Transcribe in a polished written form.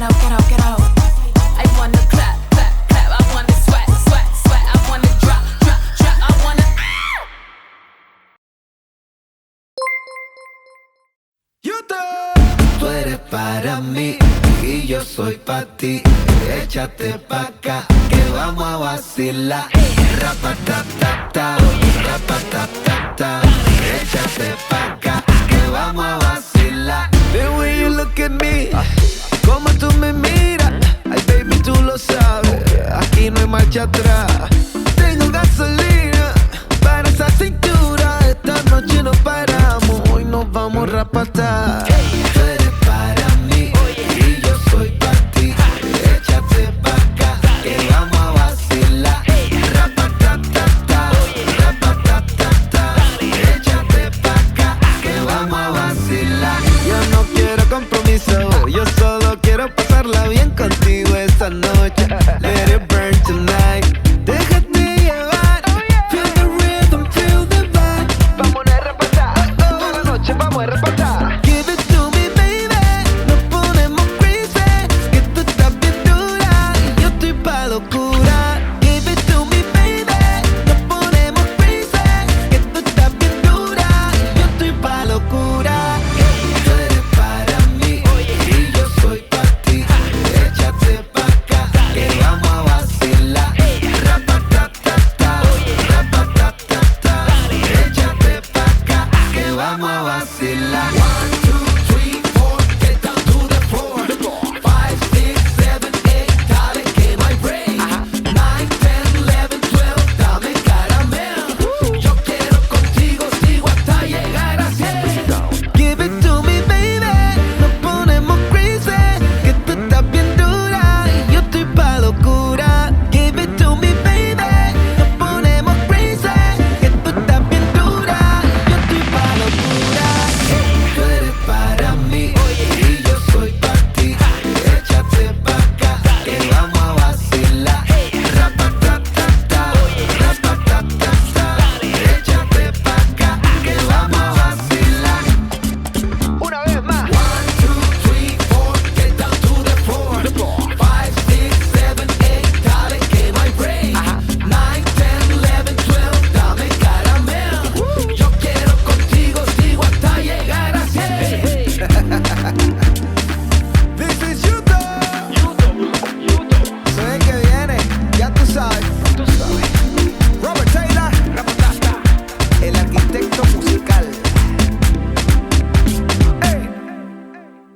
out, get out, get out. I wanna clap, clap, clap. I wanna sweat, sweat, sweat. I wanna drop, drop, drop. I wanna. Tú eres para mí y yo soy para ti. Échate pa' acá que vamos a vacilar. Rapata, ta, ta, rapata, ta, ta. Échate pa' acá que vamos a vacilar. The way you look at me, como tú me miras. Ay, baby, tú lo sabes, aquí no hay marcha atrás. Tengo gasolina para esa cintura. Esta noche no paramos, hoy nos vamos a rapatar.